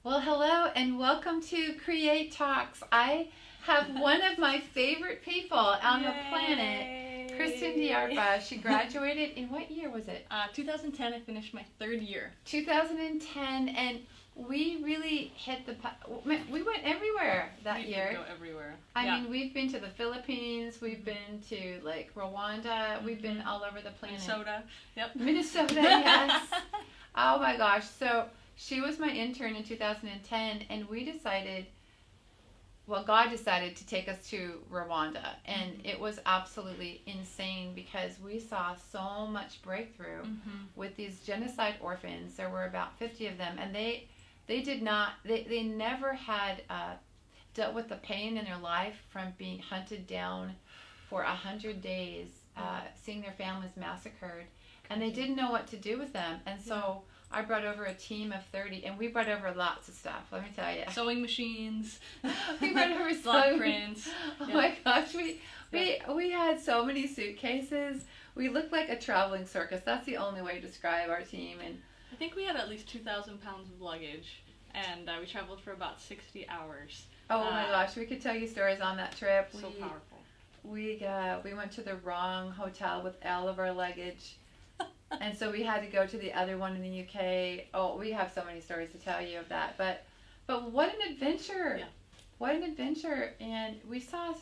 Well, hello and welcome to Create Talks. I have one of my favorite people on the planet, Kristen D'Arpa. She graduated in what year was it? 2010. I finished my third year. 2010, and we really we went everywhere that year. We go everywhere. I mean, we've been to the Philippines, we've been to like Rwanda, we've been all over the planet. Minnesota. Yep. Minnesota, yes. Oh my gosh. So she was my intern in 2010, and God decided to take us to Rwanda, and it was absolutely insane because we saw so much breakthrough with these genocide orphans. There were about 50 of them, and they never had dealt with the pain in their life from being hunted down for 100 days, seeing their families massacred, and they didn't know what to do with them, and so I brought over a team of 30, and we brought over lots of stuff, let me tell you. Sewing machines. We brought over blood prints. Oh my gosh, we had so many suitcases. We looked like a traveling circus. That's the only way to describe our team. And I think we had at least 2,000 pounds of luggage, and we traveled for about 60 hours. Oh my gosh, we could tell you stories on that trip. So powerful. We went to the wrong hotel with all of our luggage. And so we had to go to the other one in the UK. Oh, we have so many stories to tell you of that. But what an adventure. Yeah. What an adventure. And we saw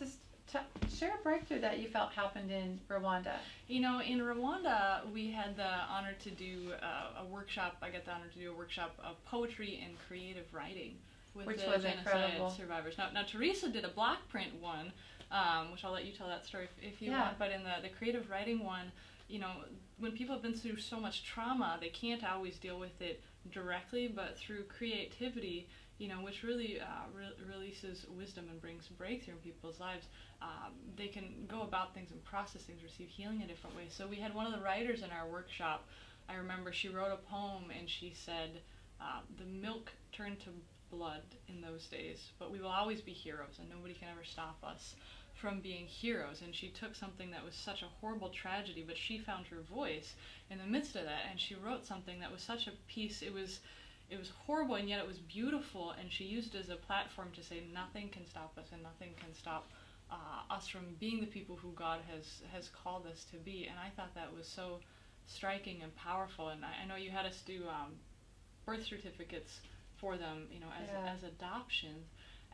share a breakthrough that you felt happened in Rwanda. You know, in Rwanda, we had the honor to do a workshop. I got the honor to do a workshop of poetry and creative writing with Which the was genocide incredible. survivors. Now, Theresa did a block print one, which I'll let you tell that story if you want. But in the creative writing one, you know, when people have been through so much trauma, they can't always deal with it directly, but through creativity, you know, which really releases wisdom and brings breakthrough in people's lives, they can go about things and process things, receive healing in different ways. So we had one of the writers in our workshop. I remember she wrote a poem, and she said, the milk turned to blood in those days, but we will always be heroes, and nobody can ever stop us from being heroes. And she took something that was such a horrible tragedy, but she found her voice in the midst of that, and she wrote something that was such a piece. It was horrible, and yet it was beautiful, and she used it as a platform to say nothing can stop us, and nothing can stop us from being the people who God has called us to be. And I thought that was so striking and powerful. And I know you had us do birth certificates for them, you know, as adoptions.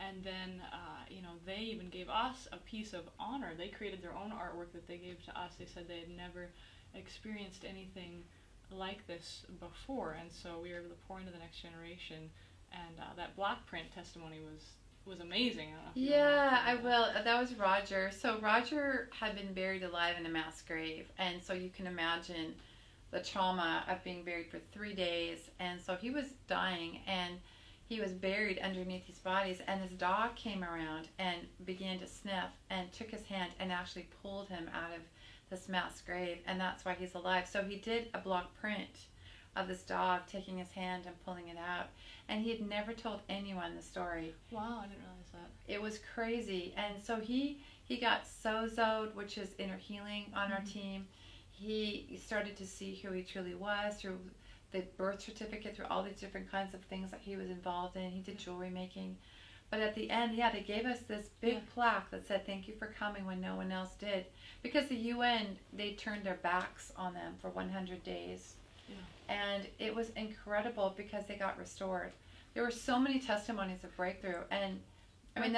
And then, you know, they even gave us a piece of honor. They created their own artwork that they gave to us. They said they had never experienced anything like this before, and so we were able to pour into the next generation. And that block print testimony was amazing. I don't know if you I will. That was Roger. So Roger had been buried alive in a mass grave, and so you can imagine the trauma of being buried for 3 days. And so he was dying, and he was buried underneath these bodies, and his dog came around and began to sniff and took his hand and actually pulled him out of this mass grave, and that's why he's alive. So he did a block print of this dog taking his hand and pulling it out, and he had never told anyone the story. Wow, I didn't realize that. It was crazy. And so he got sozoed, which is inner healing on our team. He started to see who he truly was through the birth certificate, through all these different kinds of things that he was involved in. He did jewelry making. But at the end, they gave us this big plaque that said, thank you for coming when no one else did. Because the UN, they turned their backs on them for 100 days. Yeah. And it was incredible because they got restored. There were so many testimonies of breakthrough. And, I mean,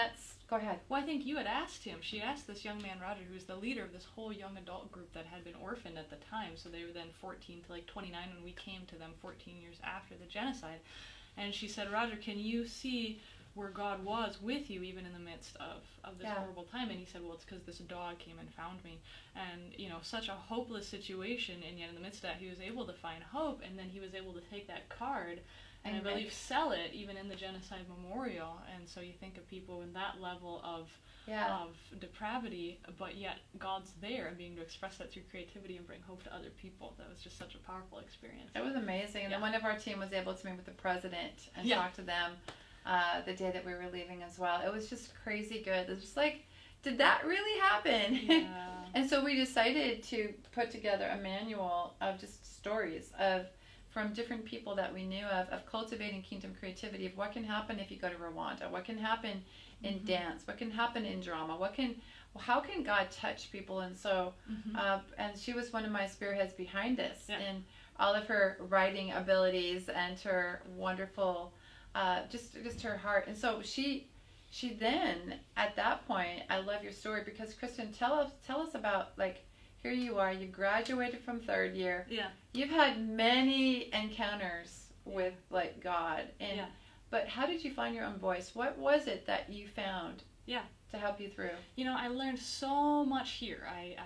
go ahead. Well, I think you had asked him. She asked this young man, Roger, who was the leader of this whole young adult group that had been orphaned at the time. So they were then 14 to like 29 when we came to them 14 years after the genocide. And she said, Roger, can you see where God was with you even in the midst of this horrible time? And he said, well, it's because this dog came and found me. And, you know, such a hopeless situation, and yet in the midst of that he was able to find hope, and then he was able to take that card and I believe sell it even in the genocide memorial. And so you think of people in that level of depravity, but yet God's there and being to express that through creativity and bring hope to other people. That was just such a powerful experience. It was amazing. And then one of our team was able to meet with the president and talk to them the day that we were leaving as well. It was just crazy good. It was just like, did that really happen? Yeah. And so we decided to put together a manual of just stories of from different people that we knew of cultivating kingdom creativity, of what can happen if you go to Rwanda, what can happen in dance, what can happen in drama, how can God touch people? And so, and she was one of my spearheads behind this, in all of her writing abilities and her wonderful, just her heart. And so she then, at that point, I love your story, because Kristen, tell us about, like, here you are, you graduated from third year. Yeah. You've had many encounters with, like, God. And but how did you find your own voice? What was it that you found to help you through? You know, I learned so much here. I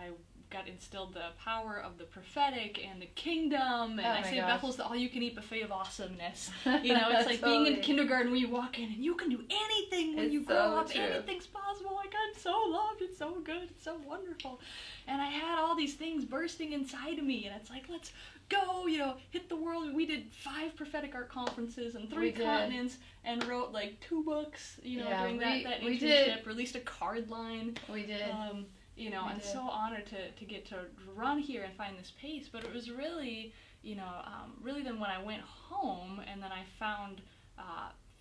got instilled the power of the prophetic and the kingdom, and I say Bethel's the all-you-can-eat buffet of awesomeness. You know, it's like being in kindergarten where you walk in and you can do anything when you grow up. Anything's possible. Like, I'm so loved. It's so good. It's so wonderful. And I had all these things bursting inside of me, and it's like, let's go, you know, hit the world. We did 5 prophetic art conferences in 3 continents, and wrote like 2 books, you know, during that internship. Released a card line. We did. You know, I'm so honored to get to run here and find this pace. But it was really, you know, really then when I went home, and then I found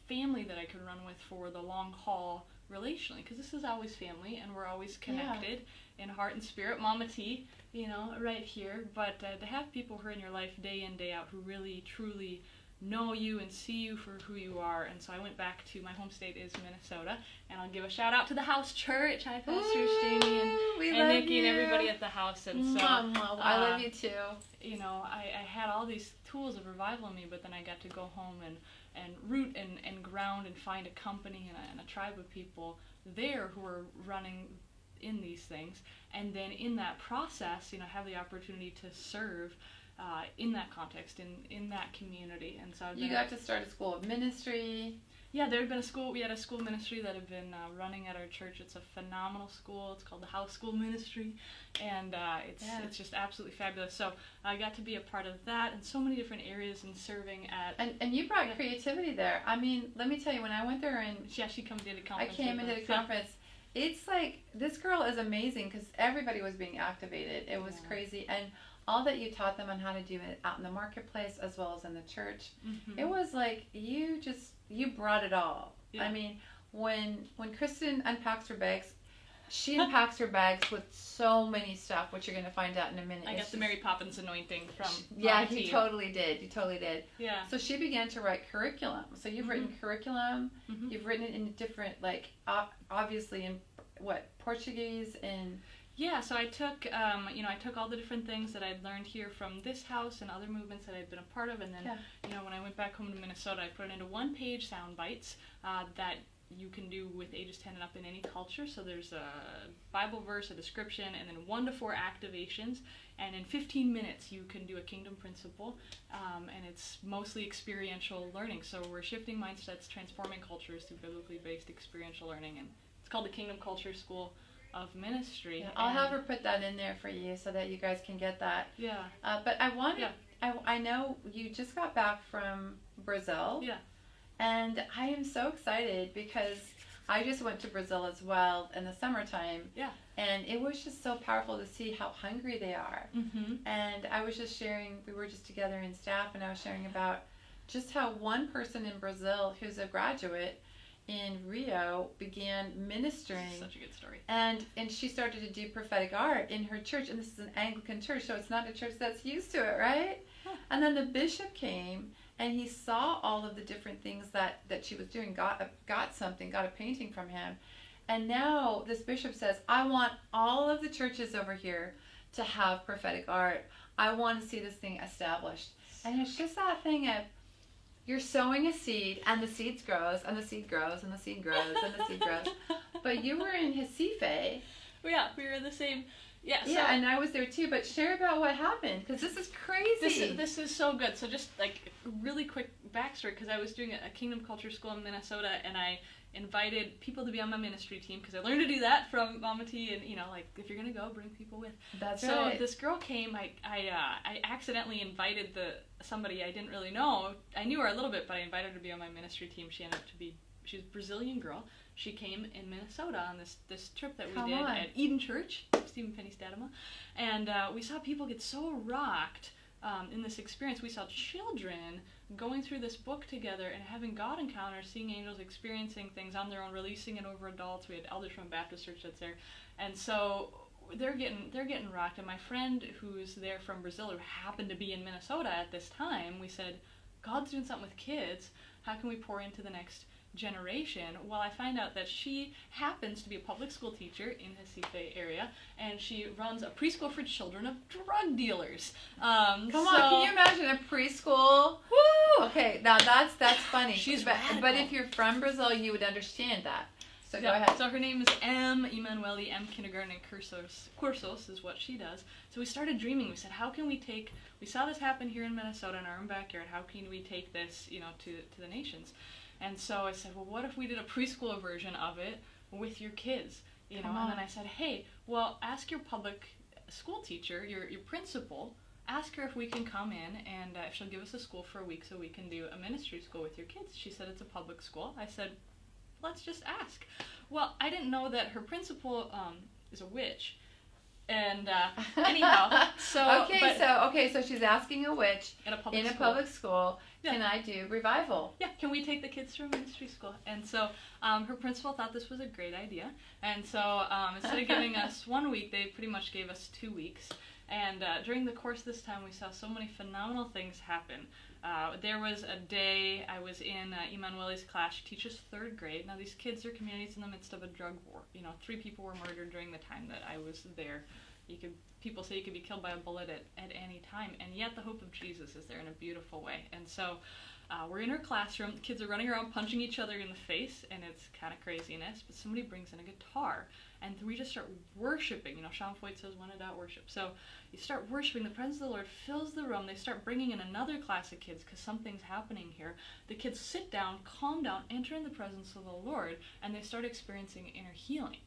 family that I could run with for the long haul relationally, because this is always family, and we're always connected in heart and spirit. Mama T, you know, right here. But to have people who are in your life day in, day out, who really, truly know you and see you for who you are. And so I went back to my home state is Minnesota, and I'll give a shout out to the house church. Hi, Pastors Jamie and Nikki and everybody at the house. And so I love you too. You know, I had all these tools of revival in me, but then I got to go home and root and ground and find a company and a tribe of people there who are running in these things, and then in that process, you know, have the opportunity to serve in that context, in that community. And so you got to start a school of ministry. Yeah, there had been we had a school ministry that had been running at our church. It's a phenomenal school. It's called the House School Ministry, and it's just absolutely fabulous. So I got to be a part of that, and so many different areas in serving at. And you brought creativity there. I mean, let me tell you, when I went there and she came and did a conference. I came and did a conference. It's like, this girl is amazing, because everybody was being activated. It was crazy, and all that you taught them on how to do it out in the marketplace as well as in the church, it was like you brought it all. I mean, when Kristen unpacks her bags, she unpacks her bags with so many stuff, which you're going to find out in a minute. I got the Mary Poppins anointing from you totally did. Yeah. So she began to write curriculum. So you've written curriculum. You've written it in different, like, obviously in Portuguese and. Yeah, so I took, I took all the different things that I'd learned here from this house and other movements that I'd been a part of, and then, when I went back home to Minnesota, I put it into 1-page sound bites that you can do with ages 10 and up in any culture. So there's a Bible verse, a description, and then 1 to 4 activations, and in 15 minutes you can do a kingdom principle, and it's mostly experiential learning. So we're shifting mindsets, transforming cultures through biblically based experiential learning, and it's called the Kingdom Culture School of Ministry. Yeah, I'll have her put that in there for you so that you guys can get that. Yeah. But I know you just got back from Brazil. Yeah. And I am so excited because I just went to Brazil as well in the summertime. Yeah. And it was just so powerful to see how hungry they are. And I was just sharing, we were just together in staff, and I was sharing about just how one person in Brazil who's a graduate in Rio began ministering. Such a good story. And she started to do prophetic art in her church, and this is an Anglican church, so it's not a church that's used to it, right? Huh. And then the bishop came, and he saw all of the different things that she was doing, got a painting from him. And now this bishop says, I want all of the churches over here to have prophetic art. I want to see this thing established. And it's just that thing of, you're sowing a seed, and the seed grows, and the seed grows, and the seed grows, and the seed grows. But you were in Recife. Yeah, we were in the same. Yeah, yeah, and I was there too. But share about what happened, because this is crazy. This is so good. So just like really quick backstory, because I was doing a Kingdom Culture School in Minnesota, and I invited people to be on my ministry team, because I learned to do that from Mama T, and like, if you're gonna go, bring people with. That's right. So this girl came. I accidentally invited somebody I didn't really know. I knew her a little bit, but I invited her to be on my ministry team. She's a Brazilian girl. She came in Minnesota on this trip that we did at Eden Church, Stephen Penny Stadema, and we saw people get so rocked in this experience, we saw children going through this book together and having God encounters, seeing angels, experiencing things on their own, releasing it over adults. We had elders from a Baptist church that's there, and so they're getting rocked. And my friend who's there from Brazil, who happened to be in Minnesota at this time, we said, God's doing something with kids. How can we pour into the next generation? Well, I find out that she happens to be a public school teacher in the Recife area, and she runs a preschool for children of drug dealers. Come on, can you imagine a preschool? Woo! Okay, now that's funny. She's but if you're from Brazil, you would understand that. So yeah, go ahead. So her name is Emanuele, M Kindergarten and Cursos is what she does. So we started dreaming. We said, how can we saw this happen here in Minnesota in our own backyard. How can we take this, to the nations? And so I said, well, what if we did a preschool version of it with your kids? And then I said, hey, well, ask your public school teacher, your principal, ask her if we can come in and if she'll give us a school for a week so we can do a ministry school with your kids. She said it's a public school. I said, let's just ask. Well, I didn't know that her principal is a witch. And anyhow, so she's asking a witch in a public school. Yeah. Can I do revival? Yeah, can we take the kids to a ministry school? And so her principal thought this was a great idea. And so instead of giving us 1 week, they pretty much gave us 2 weeks. And during the course of this time, we saw so many phenomenal things happen. There was a day I was in Emanuele's class. She teaches 3rd grade. Now, these kids are communities in the midst of a drug war. 3 people were murdered during the time that I was there. People say you could be killed by a bullet at any time, and yet the hope of Jesus is there in a beautiful way. And so we're in her classroom. The kids are running around punching each other in the face, and it's kind of craziness, but somebody brings in a guitar, and we just start worshiping. Sean Foyt says, when in doubt, worship. So you start worshiping. The presence of the Lord fills the room. They start bringing in another class of kids because something's happening here. The kids sit down, calm down, enter in the presence of the Lord, and they start experiencing inner healing.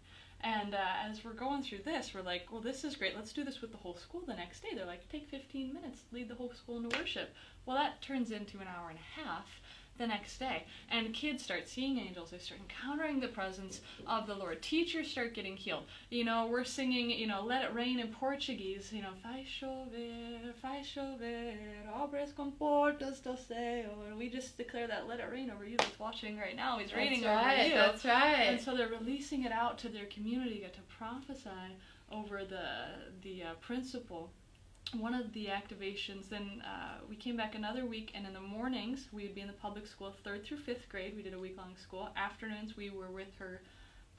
And as we're going through this, we're like, well, this is great. Let's do this with the whole school the next day. They're like, take 15 minutes, lead the whole school into worship. Well, that turns into an hour and a half the next day. And kids start seeing angels. They start encountering the presence of the Lord. Teachers start getting healed. We're singing, Let It Rain in Portuguese. Faz chover, obras com portas do céu. And we just declare that Let It Rain over you that's watching right now. It's raining over you. That's right. And so they're releasing it out to their community, get to prophesy over the principal. One of the activations, then we came back another week, and in the mornings we would be in the public school, 3rd through 5th grade. We did a week-long school. Afternoons we were with her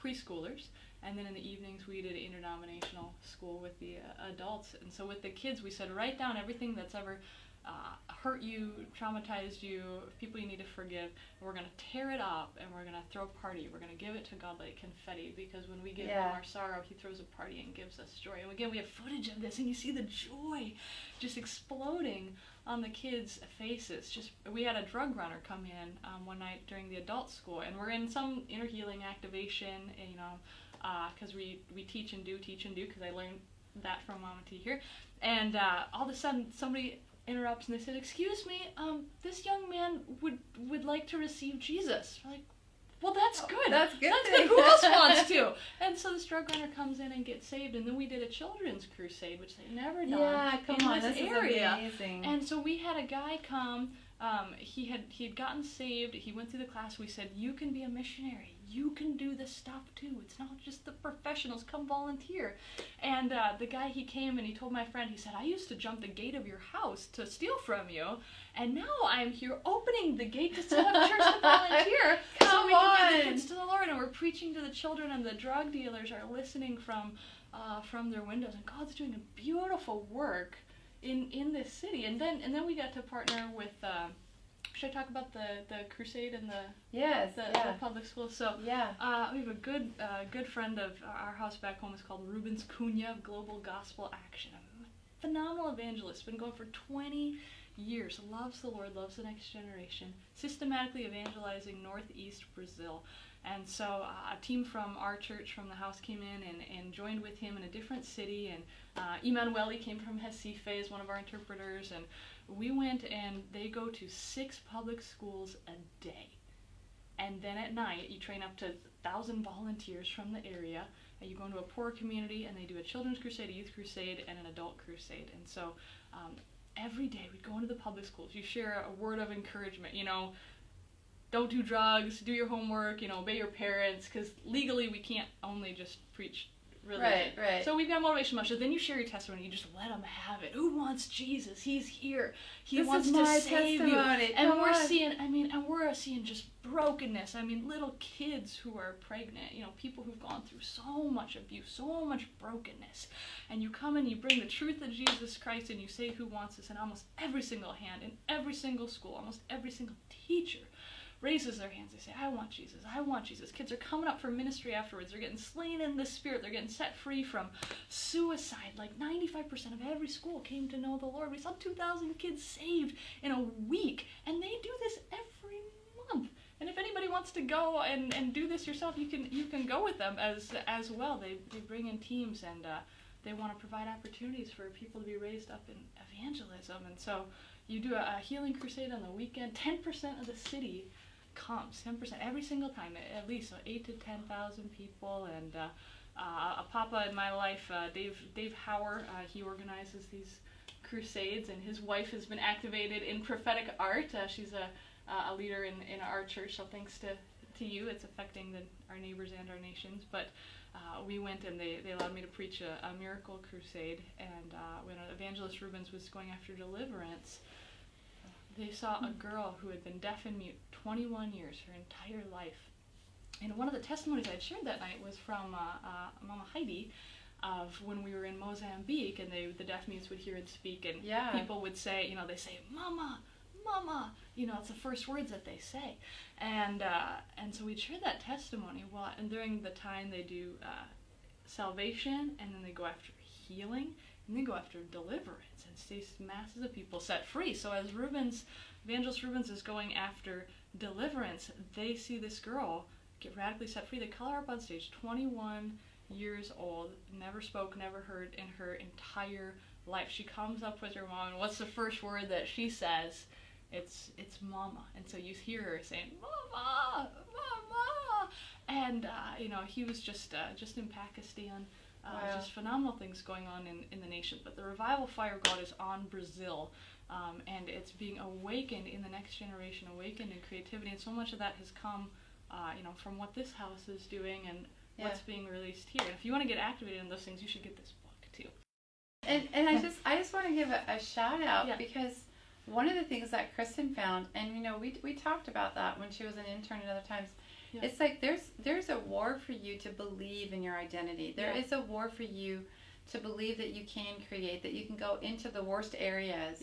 preschoolers, and then in the evenings we did an interdenominational school with the adults. And so with the kids, we said, write down everything that's ever hurt you, traumatized you, people you need to forgive, and we're going to tear it up, and we're going to throw a party. We're going to give it to God like confetti, because when we give him our sorrow, he throws a party and gives us joy. And again, we have footage of this, and you see the joy just exploding on the kids' faces. We had a drug runner come in one night during the adult school, and we're in some inner healing activation, because we teach and do, because I learned that from Mama T here. And all of a sudden, somebody interrupts and they said, excuse me, this young man would like to receive Jesus. We're like, well, that's good. That's good. That's good. Who else wants to? And so this drug runner comes in and gets saved, and then we did a children's crusade, which they'd never done in this area. Is amazing. And so we had a guy come. He had gotten saved. He went through the class. We said, you can be a missionary. You can do this stuff too. It's not just the professionals. Come volunteer. And the guy, he came and he told my friend, he said, I used to jump the gate of your house to steal from you, and now I'm here opening the gate to set up church to volunteer so we can give the kids to the Lord. And we're preaching to the children, and the drug dealers are listening from their windows. And God's doing a beautiful work in this city. And then we got to partner with should I talk about the crusade and the public school? So we have a good friend of our house back home is called Rubens Cunha of Global Gospel Action. A phenomenal evangelist, been going for 20 years, loves the Lord, loves the next generation, systematically evangelizing northeast Brazil. And so a team from our church, from the house, came in and joined with him in a different city. And Emanuele came from Recife as one of our interpreters. And we went, and they go to 6 public schools a day. And then at night, you train up to 1,000 volunteers from the area. And you go into a poor community, and they do a children's crusade, a youth crusade, and an adult crusade. And so every day we'd go into the public schools. You share a word of encouragement, don't do drugs, do your homework, obey your parents, because legally we can't only just preach religion. Right. So we've got motivation much. So then you share your testimony. You just let them have it. Who wants Jesus? He's here. He wants to save you. And we're seeing just brokenness. Little kids who are pregnant. People who've gone through so much abuse, so much brokenness. And you come and you bring the truth of Jesus Christ and you say, who wants this? And almost every single hand in every single school, almost every single teacher raises their hands. They say, I want Jesus. I want Jesus. Kids are coming up for ministry afterwards. They're getting slain in the Spirit. They're getting set free from suicide. Like 95% of every school came to know the Lord. We saw 2,000 kids saved in a week. And they do this every month. And if anybody wants to go and do this yourself, you can go with them as well. They bring in teams and they want to provide opportunities for people to be raised up in evangelism. And so you do a healing crusade on the weekend. 10% of the city comes, 10% every single time, at least 8 to 10,000 people. And a papa in my life, Dave Hauer, he organizes these crusades, and his wife has been activated in prophetic art. She's a leader in our church, so thanks to you, it's affecting our neighbors and our nations. But we went and they allowed me to preach a miracle crusade, and when Evangelist Rubens was going after deliverance, they saw a girl who had been deaf and mute 21 years, her entire life. And one of the testimonies I had shared that night was from Mama Heidi, of when we were in Mozambique, and the deaf mutes would hear and speak, and people would say, they say, Mama, Mama, it's the first words that they say. And so we'd share that testimony. Well, and during the time they do salvation, and then they go after healing, and then go after deliverance, and see masses of people set free. So as Evangelist Rubens is going after deliverance, they see this girl get radically set free. They call her up on stage, 21 years old, never spoke, never heard in her entire life. She comes up with her mom, and what's the first word that she says? It's Mama. And so you hear her saying, Mama, Mama. And he was just in Pakistan. Just phenomenal things going on in the nation. But the revival fire of God is on Brazil, and it's being awakened in the next generation, awakened in creativity. And so much of that has come from what this house is doing and what's being released here. And if you want to get activated in those things, you should get this book too. And I just want to give a shout out because one of the things that Kristen found, and we talked about that when she was an intern at other times. Yeah. It's like there's a war for you to believe in your identity. There is a war for you to believe that you can create, that you can go into the worst areas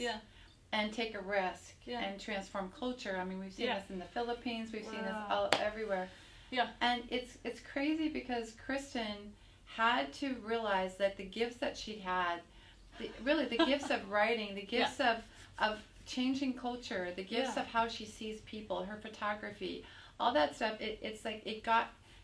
and take a risk and transform culture. We've seen this in the Philippines. We've seen this all everywhere. Yeah. And it's crazy because Kristen had to realize that the gifts that she had, the gifts of writing, the gifts of changing culture, the gifts of how she sees people, her photography, all that stuff, it's like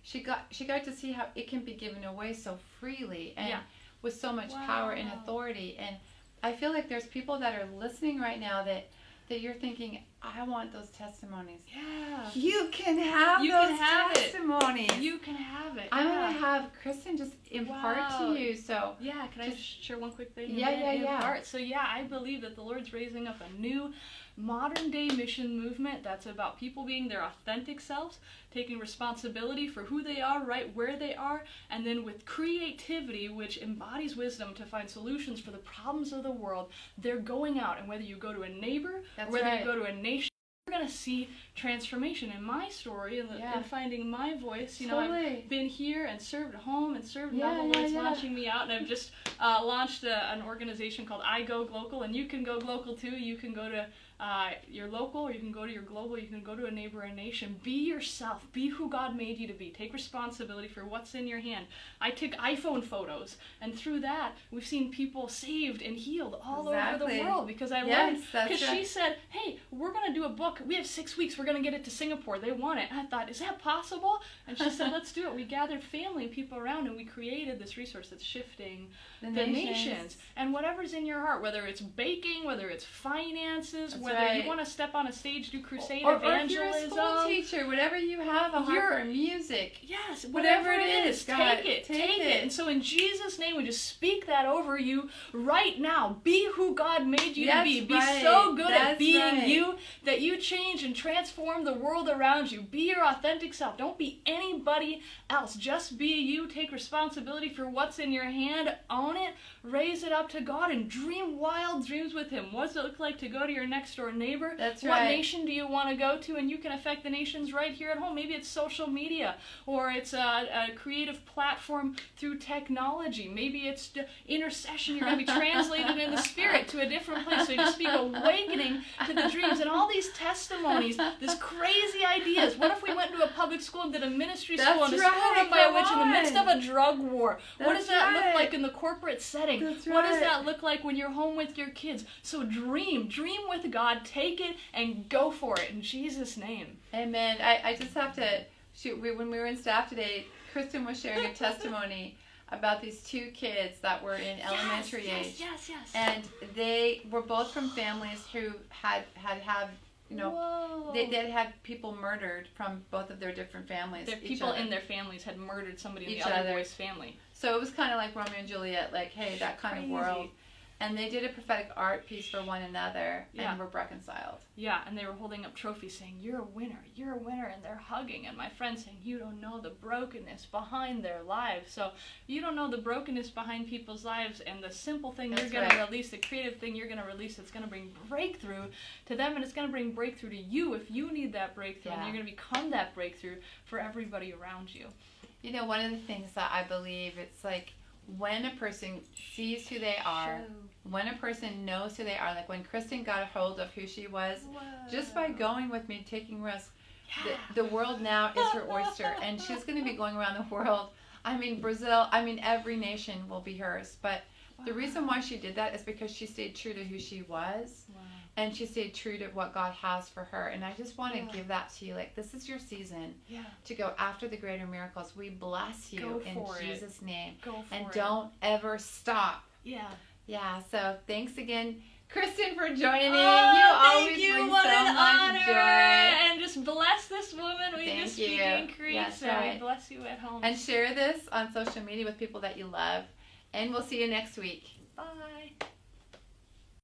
she got to see how it can be given away so freely and with so much power and authority. And I feel like there's people that are listening right now that you're thinking, I want those testimonies. Yeah. You can have those testimonies. You can have it. I'm going to have Kristen just impart to you. So yeah, can I share one quick thing? Yeah. So I believe that the Lord's raising up a new modern day mission movement that's about people being their authentic selves, taking responsibility for who they are, right where they are, and then with creativity, which embodies wisdom to find solutions for the problems of the world, they're going out, and whether you go to a neighbor or whether you go to a nation, you're going to see transformation. In my story and finding my voice, I've been here and served at home and served Novel Lights launching me out, and I've just launched an organization called I Go Global, and you can go global too. You can go to your local, or you can go to your global, you can go to a neighbor, a nation. Be yourself. Be who God made you to be. Take responsibility for what's in your hand. I took iPhone photos, and through that, we've seen people saved and healed all over the world because I learned. Because she said, hey, we're going to do a book. We have 6 weeks. We're going to get it to Singapore. They want it. And I thought, is that possible? And she said, let's do it. We gathered family and people around, and we created this resource that's shifting the nations. And whatever's in your heart, whether it's baking, whether it's finances, whether you want to step on a stage, do crusade or evangelism. Or if you're a school teacher, whatever you have, a heart for music. Yes, whatever it is, God, take it. And so in Jesus' name, we just speak that over you right now. Be who God made you to be. Be so good at being you that you change and transform the world around you. Be your authentic self. Don't be anybody else. Just be you. Take responsibility for what's in your hand. Own it. Raise it up to God and dream wild dreams with Him. What does it look like to go to your next door neighbor? That's What nation do you want to go to? And you can affect the nations right here at home. Maybe it's social media, or it's a creative platform through technology. Maybe it's intercession. You're going to be translated in the Spirit to a different place. So you speak awakening to the dreams and all these testimonies, these crazy ideas. What if we went to a public school and did a ministry school and a school run by a witch in the midst of a drug war? What does that look like in the corporate setting? What does that look like when you're home with your kids? So dream with God, take it and go for it in Jesus' name. Amen. I just have to shoot. When we were in staff today, Kristen was sharing a testimony about these two kids that were in elementary age. Yes. And they were both from families who had you know, they had people murdered from both of their different families. Their people in their families had murdered somebody in Each the other other. boy's family. So it was kind of like Romeo and Juliet, like, hey, that kind of world. And they did a prophetic art piece for one another, and were reconciled. Yeah, and they were holding up trophies saying, you're a winner, and they're hugging. And my friend saying, you don't know the brokenness behind their lives. So you don't know the brokenness behind people's lives, and the simple thing you're going to release, the creative thing you're going to release, that's going to bring breakthrough to them, and it's going to bring breakthrough to you if you need that breakthrough, and you're going to become that breakthrough for everybody around you. You know, one of the things that I believe, it's like, when a person sees who they are, when a person knows who they are, like when Kristen got a hold of who she was, just by going with me, taking risks, the world now is her oyster, and she's going to be going around the world. I mean, Brazil, every nation will be hers, but the reason why she did that is because she stayed true to who she was, and she stayed true to what God has for her. And I just want to give that to you. Like, this is your season to go after the greater miracles. We bless you in Jesus' name. And don't ever stop. Yeah, so thanks again, Kristen, for joining me. You always bring so much joy. And just bless this woman. We Thank just speak increase. We bless you at home. And share this on social media with people that you love. And we'll see you next week. Bye.